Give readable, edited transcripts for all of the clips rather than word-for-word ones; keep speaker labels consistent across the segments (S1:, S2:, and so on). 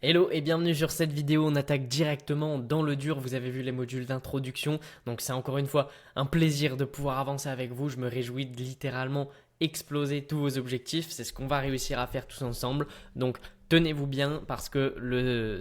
S1: Hello et bienvenue sur cette vidéo, on attaque directement dans le dur, vous avez vu les modules d'introduction, donc c'est encore une fois un plaisir de pouvoir avancer avec vous, je me réjouis de littéralement exploser tous vos objectifs, c'est ce qu'on va réussir à faire tous ensemble, donc tenez-vous bien parce que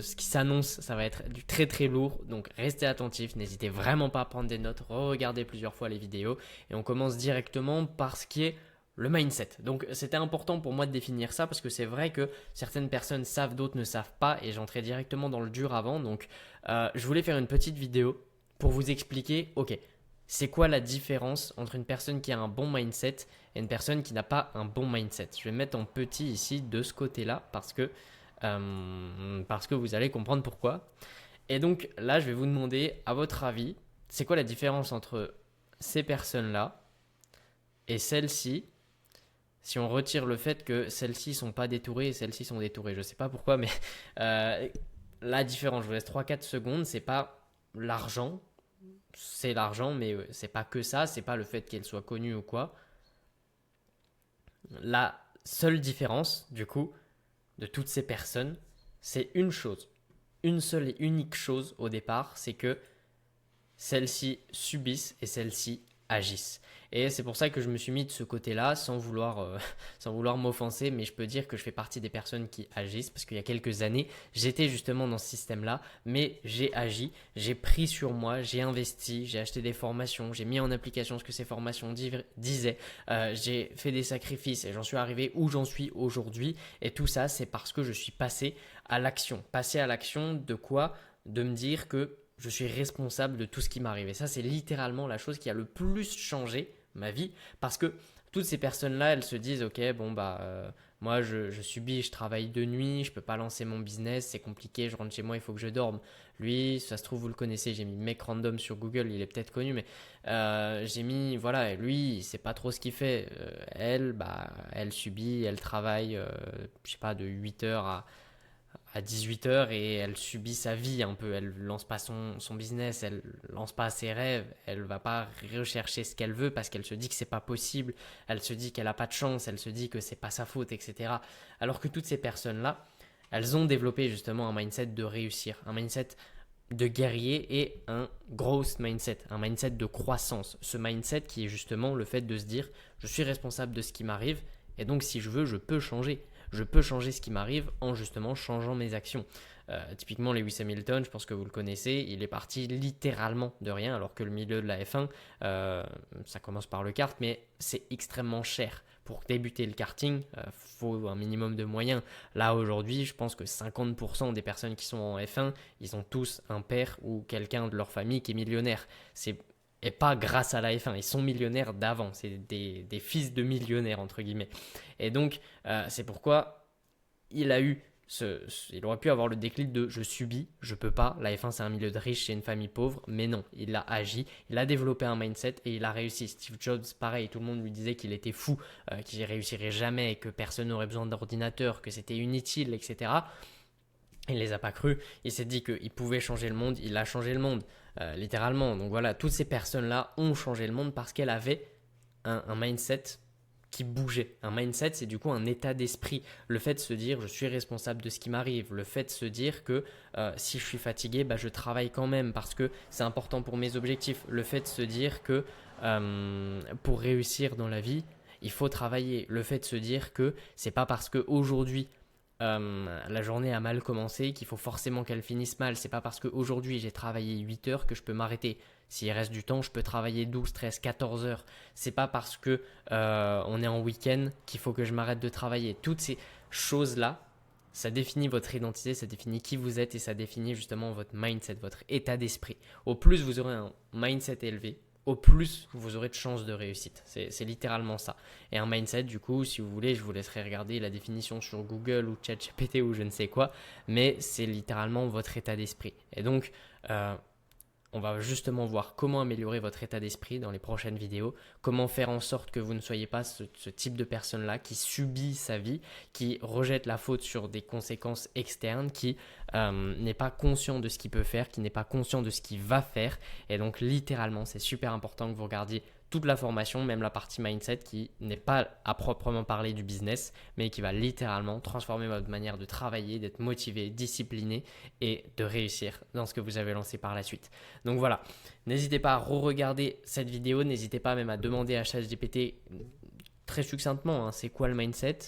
S1: ce qui s'annonce ça va être du très très lourd, donc restez attentifs, n'hésitez vraiment pas à prendre des notes, regardez plusieurs fois les vidéos et on commence directement par ce qui est le mindset. Donc c'était important pour moi de définir ça parce que c'est vrai que certaines personnes savent, d'autres ne savent pas et j'entrais directement dans le dur avant. Donc je voulais faire une petite vidéo pour vous expliquer, ok, c'est quoi la différence entre une personne qui a un bon mindset et une personne qui n'a pas un bon mindset. Je vais mettre en petit ici de ce côté-là parce que vous allez comprendre pourquoi. Et donc là, je vais vous demander, à votre avis, c'est quoi la différence entre ces personnes-là et celles-ci si on retire le fait que celles-ci sont pas détourées et celles-ci sont détourées. Je sais pas pourquoi, mais euh, la différence, je vous laisse 3-4 secondes, c'est pas l'argent, c'est l'argent, mais c'est pas que ça, c'est pas le fait qu'elle soit connue ou quoi. La seule différence, du coup, de toutes ces personnes, c'est une chose. Une seule et unique chose au départ, c'est que celles-ci subissent et celles-ci agissent. Et c'est pour ça que je me suis mis de ce côté-là sans vouloir m'offenser, mais je peux dire que je fais partie des personnes qui agissent parce qu'il y a quelques années, j'étais justement dans ce système-là, mais j'ai agi, j'ai pris sur moi, j'ai investi, j'ai acheté des formations, j'ai mis en application ce que ces formations disaient, j'ai fait des sacrifices et j'en suis arrivé où j'en suis aujourd'hui. Et tout ça, c'est parce que je suis passé à l'action. Passé à l'action de quoi? De me dire que je suis responsable de tout ce qui m'arrive. Et ça, c'est littéralement la chose qui a le plus changé ma vie parce que toutes ces personnes-là, elles se disent, ok, bon, moi, je subis, je travaille de nuit, je peux pas lancer mon business, c'est compliqué, je rentre chez moi, il faut que je dorme. Lui, ça se trouve, vous le connaissez, j'ai mis mec random sur Google, il est peut-être connu, mais j'ai mis, voilà, lui, il sait pas trop ce qu'il fait. Elle subit, elle travaille, je sais pas, de 8 heures à 18 heures et elle subit sa vie un peu. Elle lance pas son business, elle lance pas ses rêves, elle va pas rechercher ce qu'elle veut parce qu'elle se dit que c'est pas possible, elle se dit qu'elle a pas de chance, elle se dit que c'est pas sa faute, etc. Alors que toutes ces personnes-là, elles ont développé justement un mindset de réussir, un mindset de guerrier et un growth mindset, un mindset de croissance. Ce mindset qui est justement le fait de se dire je suis responsable de ce qui m'arrive et donc si je veux, je peux changer. Je peux changer ce qui m'arrive en justement changeant mes actions. Typiquement, Lewis Hamilton, je pense que vous le connaissez, il est parti littéralement de rien, alors que le milieu de la F1, ça commence par le kart, mais c'est extrêmement cher. Pour débuter le karting, il faut un minimum de moyens. Là, aujourd'hui, je pense que 50% des personnes qui sont en F1, ils ont tous un père ou quelqu'un de leur famille qui est millionnaire. Et pas grâce à la F1, ils sont millionnaires d'avant, c'est des fils de millionnaires, entre guillemets. Et donc, c'est pourquoi il a eu il aurait pu avoir le déclic de je subis, je peux pas. La F1 c'est un milieu de riches, c'est une famille pauvre, mais non, il a agi, il a développé un mindset et il a réussi. Steve Jobs, pareil, tout le monde lui disait qu'il était fou, qu'il réussirait jamais, que personne n'aurait besoin d'ordinateur, que c'était inutile, etc. Il ne les a pas cru, il s'est dit qu'il pouvait changer le monde, il a changé le monde, littéralement. Donc voilà, toutes ces personnes-là ont changé le monde parce qu'elles avaient un mindset qui bougeait. Un mindset, c'est du coup un état d'esprit. Le fait de se dire, je suis responsable de ce qui m'arrive. Le fait de se dire que si je suis fatigué, je travaille quand même parce que c'est important pour mes objectifs. Le fait de se dire que pour réussir dans la vie, il faut travailler. Le fait de se dire que c'est pas parce qu'aujourd'hui la journée a mal commencé qu'il faut forcément qu'elle finisse mal. C'est pas parce qu'aujourd'hui j'ai travaillé 8 heures que je peux m'arrêter. S'il reste du temps, je peux travailler 12, 13, 14 heures. C'est pas parce que on est en week-end qu'il faut que je m'arrête de travailler. Toutes ces choses-là, ça définit votre identité, ça définit qui vous êtes et ça définit justement votre mindset, votre état d'esprit. Au plus vous aurez un mindset élevé, au plus vous aurez de chances de réussite. C'est littéralement ça. Et un mindset, du coup, si vous voulez, je vous laisserai regarder la définition sur Google ou ChatGPT ou je ne sais quoi, mais c'est littéralement votre état d'esprit. Et donc, on va justement voir comment améliorer votre état d'esprit dans les prochaines vidéos, comment faire en sorte que vous ne soyez pas ce type de personne-là qui subit sa vie, qui rejette la faute sur des conséquences externes, qui n'est pas conscient de ce qu'il peut faire, qui n'est pas conscient de ce qu'il va faire. Et donc littéralement, c'est super important que vous regardiez toute la formation, même la partie mindset qui n'est pas à proprement parler du business, mais qui va littéralement transformer votre manière de travailler, d'être motivé, discipliné et de réussir dans ce que vous avez lancé par la suite. Donc voilà, n'hésitez pas à re-regarder cette vidéo, n'hésitez pas même à demander à ChatGPT très succinctement c'est quoi le mindset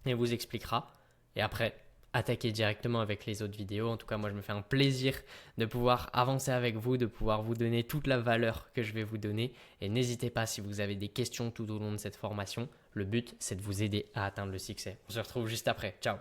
S1: et vous expliquera. Et après, attaquer directement avec les autres vidéos. En tout cas, moi, je me fais un plaisir de pouvoir avancer avec vous, de pouvoir vous donner toute la valeur que je vais vous donner. Et n'hésitez pas si vous avez des questions tout au long de cette formation. Le but, c'est de vous aider à atteindre le succès. On se retrouve juste après. Ciao!